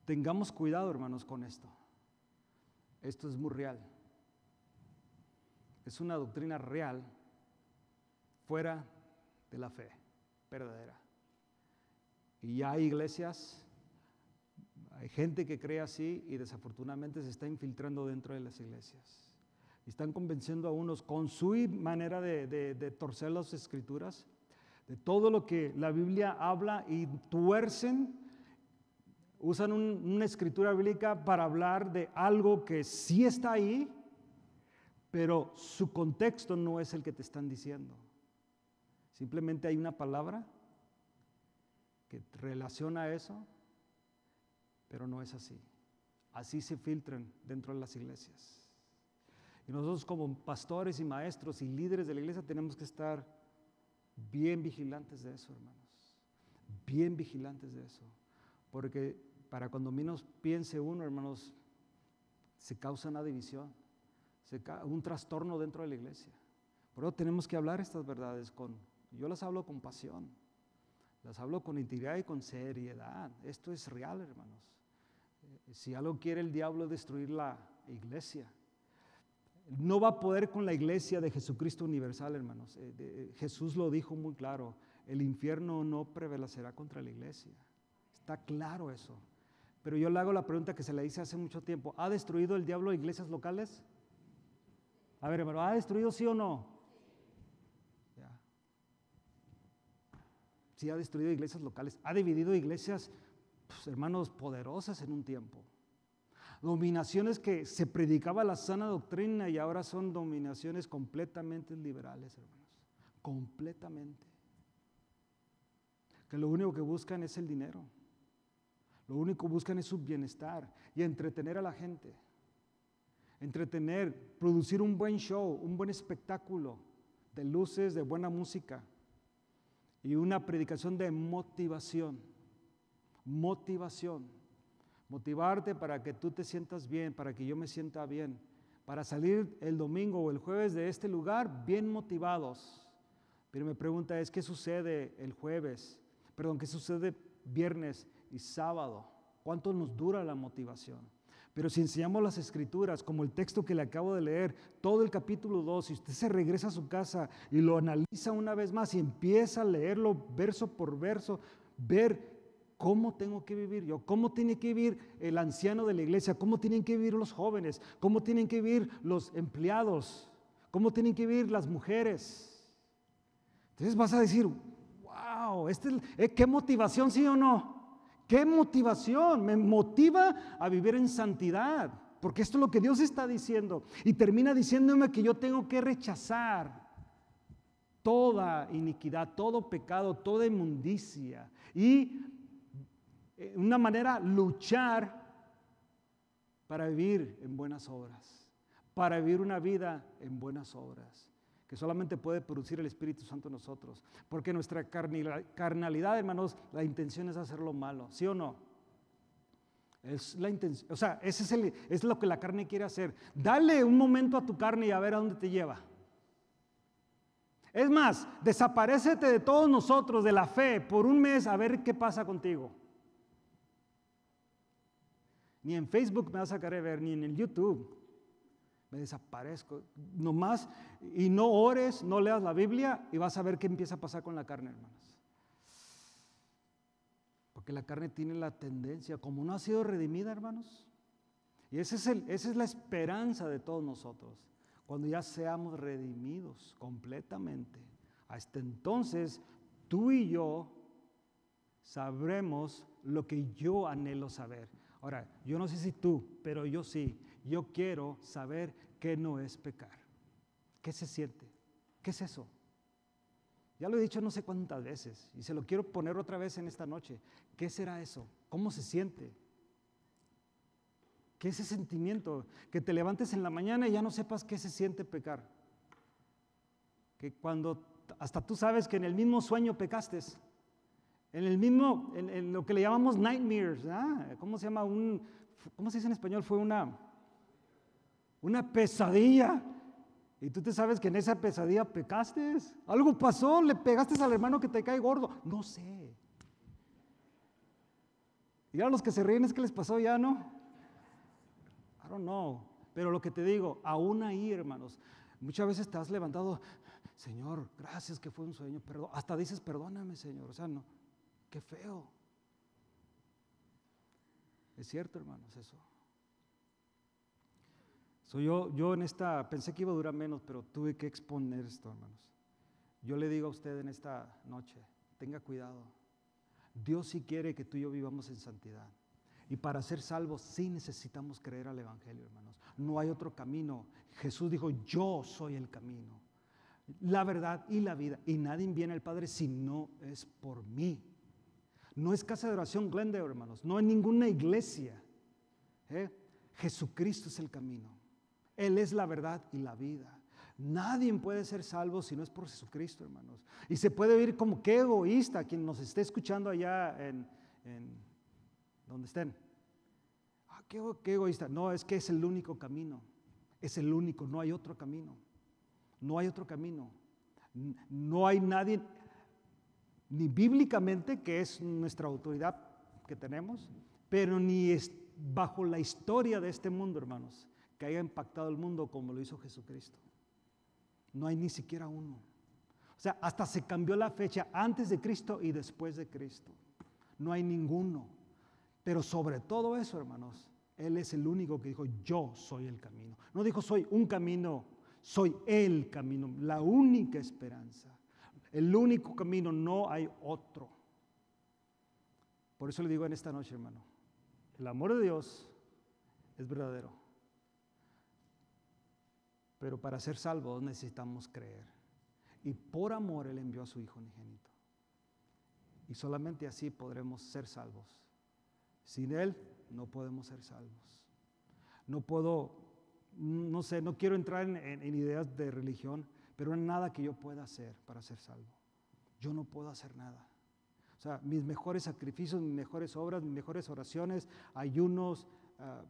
tengamos cuidado, hermanos, con esto. Esto es muy real. Es una doctrina real fuera de la fe verdadera. Y ya hay iglesias, hay gente que cree así y desafortunadamente se está infiltrando dentro de las iglesias. Y están convenciendo a unos con su manera de torcer las escrituras, de todo lo que la Biblia habla y tuercen. Usan una escritura bíblica para hablar de algo que sí está ahí, pero su contexto no es el que te están diciendo. Simplemente hay una palabra que relaciona a eso, pero no es así. Así se filtran dentro de las iglesias. Y nosotros como pastores y maestros y líderes de la iglesia tenemos que estar bien vigilantes de eso, hermanos. Bien vigilantes de eso. Porque para cuando menos piense uno, hermanos, se causa una división, un trastorno dentro de la iglesia. Por eso tenemos que hablar estas verdades yo las hablo con pasión, las hablo con integridad y con seriedad. Esto es real, hermanos. Si algo quiere el diablo es destruir la iglesia. No va a poder con la iglesia de Jesucristo universal, hermanos. Jesús lo dijo muy claro, el infierno no prevalecerá contra la iglesia. Está claro eso. Pero yo le hago la pregunta que se le hice hace mucho tiempo. ¿Ha destruido el diablo iglesias locales? A ver, hermano, ¿ha destruido sí o no? Ya. Sí ha destruido iglesias locales. Ha dividido iglesias, pues, hermanos, poderosas en un tiempo. Dominaciones que se predicaba la sana doctrina y ahora son dominaciones completamente liberales, hermanos. Completamente. Que lo único que buscan es el dinero. Lo único que buscan es su bienestar y entretener a la gente. Entretener, producir un buen show, un buen espectáculo de luces, de buena música y una predicación de motivación. Motivación. Motivarte para que tú te sientas bien, para que yo me sienta bien, para salir el domingo o el jueves de este lugar bien motivados. Pero mi pregunta es, ¿qué sucede el jueves? ¿Qué sucede viernes y sábado? ¿Cuánto nos dura la motivación? Pero si enseñamos las escrituras, como el texto que le acabo de leer, todo el capítulo 2, si usted se regresa a su casa y lo analiza una vez más y empieza a leerlo verso por verso, ver cómo tengo que vivir yo, cómo tiene que vivir el anciano de la iglesia, cómo tienen que vivir los jóvenes, cómo tienen que vivir los empleados, cómo tienen que vivir las mujeres. Entonces vas a decir, wow, ¿qué motivación, sí o no? ¿Qué motivación? Me motiva a vivir en santidad, porque esto es lo que Dios está diciendo. Y termina diciéndome que yo tengo que rechazar toda iniquidad, todo pecado, toda inmundicia. Y de una manera luchar para vivir en buenas obras, para vivir una vida en buenas obras, que solamente puede producir el Espíritu Santo en nosotros. Porque nuestra carnalidad, hermanos, la intención es hacer lo malo, ¿sí o no? Es la intención, o sea, es lo que la carne quiere hacer. Dale un momento a tu carne y a ver a dónde te lleva. Es más, desaparécete de todos nosotros, de la fe, por un mes a ver qué pasa contigo. Ni en Facebook me vas a querer ver, ni en el YouTube. Me desaparezco. Nomás, y no ores, no leas la Biblia y vas a ver qué empieza a pasar con la carne, hermanos. Porque la carne tiene la tendencia, como no ha sido redimida, hermanos. Y esa es la esperanza de todos nosotros. Cuando ya seamos redimidos completamente. Hasta entonces, tú y yo sabremos lo que yo anhelo saber. Ahora, yo no sé si tú, pero yo sí. Yo quiero saber qué no es pecar. ¿Qué se siente? ¿Qué es eso? Ya lo he dicho no sé cuántas veces y se lo quiero poner otra vez en esta noche. ¿Qué será eso? ¿Cómo se siente? ¿Qué es ese sentimiento? Que te levantes en la mañana y ya no sepas qué se siente pecar. Que cuando hasta tú sabes que en el mismo sueño pecaste. En lo que le llamamos nightmares. ¿Cómo se llama? ¿Cómo se dice en español? Fue una pesadilla. Y tú te sabes que en esa pesadilla pecaste. Algo pasó, le pegaste al hermano que te cae gordo. No sé. Y a los que se ríen es que les pasó ya, ¿no? I don't know. Pero lo que te digo, aún ahí, hermanos, muchas veces te has levantado, Señor, gracias que fue un sueño, perdón. Hasta dices, perdóname, Señor. O sea, no, qué feo. Es cierto, hermanos, eso. Yo en esta, pensé que iba a durar menos, pero tuve que exponer esto, hermanos. Yo le digo a usted en esta noche, tenga cuidado. Dios sí quiere que tú y yo vivamos en santidad. Y para ser salvos sí necesitamos creer al Evangelio, hermanos. No hay otro camino. Jesús dijo, yo soy el camino, la verdad y la vida. Y nadie viene al Padre si no es por mí. No es casa de oración Glendale, hermanos. No es ninguna iglesia. Jesucristo es el camino. Él es la verdad y la vida. Nadie puede ser salvo si no es por Jesucristo, hermanos. Y se puede oír como qué egoísta quien nos esté escuchando allá en donde estén. Qué egoísta. No, es que es el único camino. Es el único, no hay otro camino. No hay otro camino. No hay nadie, ni bíblicamente, que es nuestra autoridad que tenemos, pero ni es bajo la historia de este mundo, hermanos, que haya impactado el mundo como lo hizo Jesucristo. No hay ni siquiera uno. O sea, hasta se cambió la fecha antes de Cristo y después de Cristo. No hay ninguno. Pero sobre todo eso, hermanos, Él es el único que dijo, yo soy el camino. No dijo, soy un camino, soy el camino, la única esperanza. El único camino, no hay otro. Por eso le digo en esta noche, hermano, el amor de Dios es verdadero. Pero para ser salvos necesitamos creer. Y por amor Él envió a su Hijo unigénito. Y solamente así podremos ser salvos. Sin Él no podemos ser salvos. No quiero entrar en ideas de religión, pero no hay nada que yo pueda hacer para ser salvo. Yo no puedo hacer nada. O sea, mis mejores sacrificios, mis mejores obras, mis mejores oraciones, ayunos,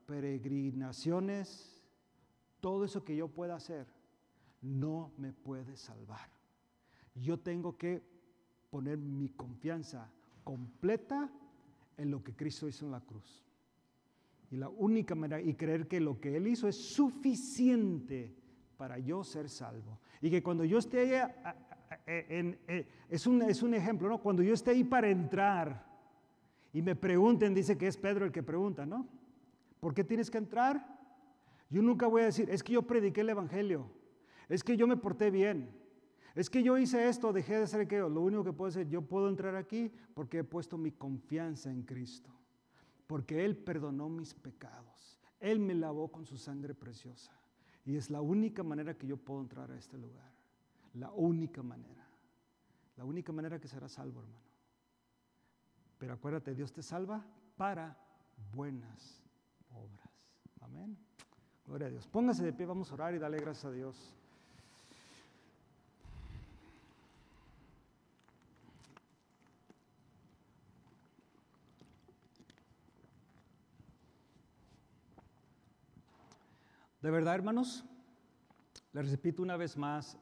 peregrinaciones, todo eso que yo pueda hacer, no me puede salvar. Yo tengo que poner mi confianza completa en lo que Cristo hizo en la cruz. Y la única manera, y creer que lo que Él hizo es suficiente para yo ser salvo. Y que cuando yo esté ahí, es un ejemplo, ¿no? Cuando yo esté ahí para entrar y me pregunten, dice que es Pedro el que pregunta, ¿no? ¿Por qué tienes que entrar? Yo nunca voy a decir, es que yo prediqué el Evangelio, es que yo me porté bien, es que yo hice esto, dejé de hacer aquello. Lo único que puedo decir, yo puedo entrar aquí porque he puesto mi confianza en Cristo, porque Él perdonó mis pecados, Él me lavó con su sangre preciosa. Y es la única manera que yo puedo entrar a este lugar, la única manera que serás salvo, hermano. Pero acuérdate, Dios te salva para buenas obras. Amén. Gloria a Dios. Póngase de pie, vamos a orar y darle gracias a Dios. De verdad, hermanos, les repito una vez más,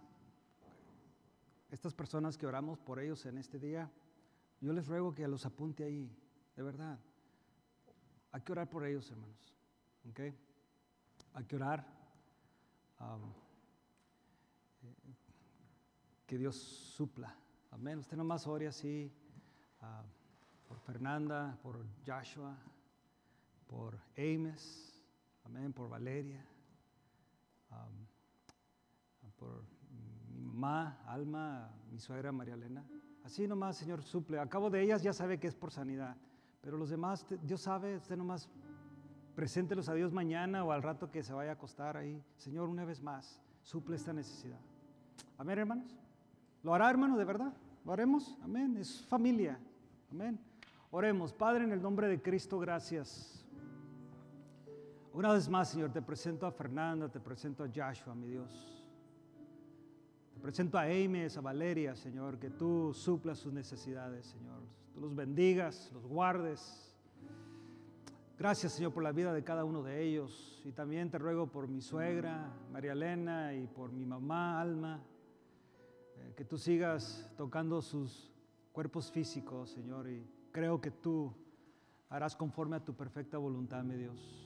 estas personas que oramos por ellos en este día, yo les ruego que los apunte ahí, de verdad. Hay que orar por ellos, hermanos. ¿Ok? Hay que orar. Que Dios supla. Amén. Usted nomás ore así por Fernanda, por Joshua, por Amos, amén, por Valeria, por mi mamá, Alma, mi suegra María Elena. Así nomás, Señor, suple. A cabo de ellas ya sabe que es por sanidad. Pero los demás, Dios sabe, usted nomás preséntelos a Dios mañana o al rato que se vaya a acostar ahí. Señor, una vez más, suple esta necesidad. Amén, hermanos. ¿Lo hará, hermano, de verdad? ¿Lo haremos? Amén. Es familia. Amén. Oremos. Padre, en el nombre de Cristo, gracias. Una vez más, Señor, te presento a Fernanda, te presento a Joshua, mi Dios. Te presento a Ames, a Valeria, Señor, que tú suplas sus necesidades, Señor. Tú los bendigas, los guardes. Gracias, Señor, por la vida de cada uno de ellos. Y también te ruego por mi suegra, María Elena, y por mi mamá, Alma, que tú sigas tocando sus cuerpos físicos, Señor, y creo que tú harás conforme a tu perfecta voluntad, mi Dios.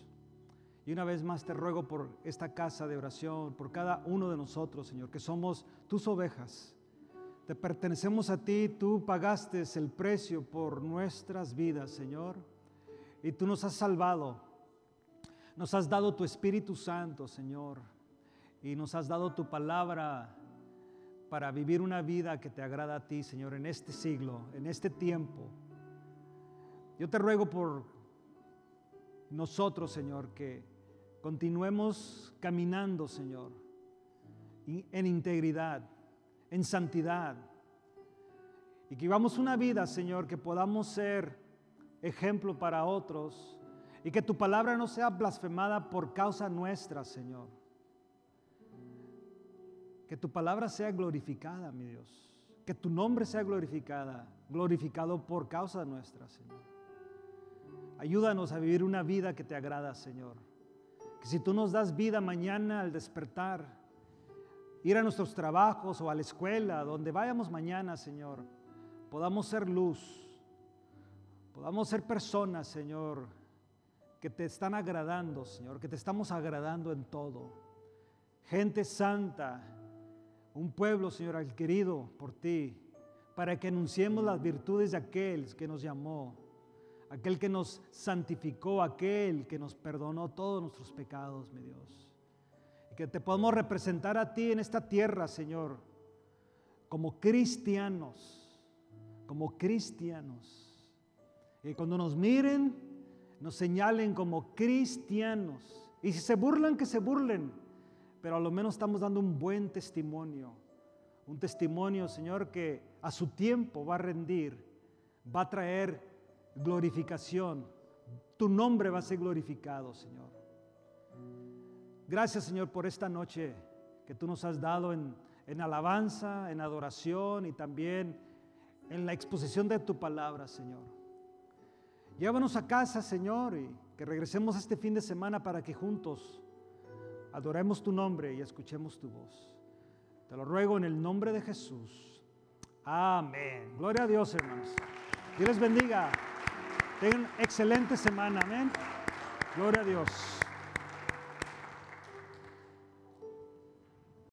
Y una vez más te ruego por esta casa de oración, por cada uno de nosotros, Señor, que somos tus ovejas. Te pertenecemos a ti, tú pagaste el precio por nuestras vidas, Señor, y tú nos has salvado. Nos has dado tu Espíritu Santo, Señor, y nos has dado tu palabra para vivir una vida que te agrada a ti, Señor, en este siglo, en este tiempo. Yo te ruego por nosotros, Señor, que continuemos caminando, Señor, en integridad, en santidad, y que vivamos una vida, Señor, que podamos ser ejemplo para otros, y que tu palabra no sea blasfemada por causa nuestra, Señor. Que tu palabra sea glorificada, mi Dios. Que tu nombre sea glorificado por causa nuestra, Señor. Ayúdanos a vivir una vida que te agrada, Señor. Que si tú nos das vida mañana al despertar, ir a nuestros trabajos o a la escuela, donde vayamos mañana, Señor, podamos ser luz, podamos ser personas, Señor, que te están agradando, Señor, que te estamos agradando en todo. Gente santa, un pueblo, Señor, adquirido por ti, para que anunciemos las virtudes de aquel que nos llamó, aquel que nos santificó, aquel que nos perdonó todos nuestros pecados, mi Dios. Y que te podamos representar a ti en esta tierra, Señor, como cristianos, como cristianos. Y cuando nos miren, nos señalen como cristianos. Y si se burlan, que se burlen, pero a lo menos estamos dando un buen testimonio. Un testimonio, Señor, que a su tiempo va a rendir, va a traer glorificación. Tu nombre va a ser glorificado, Señor. Gracias, Señor, por esta noche que tú nos has dado en alabanza, en adoración y también en la exposición de tu palabra, Señor. Llévanos a casa, Señor, y que regresemos este fin de semana para que juntos adoremos tu nombre y escuchemos tu voz. Te lo ruego en el nombre de Jesús. Amén. Gloria a Dios, hermanos. Dios les bendiga. Tengan excelente semana. Amén. Gloria a Dios.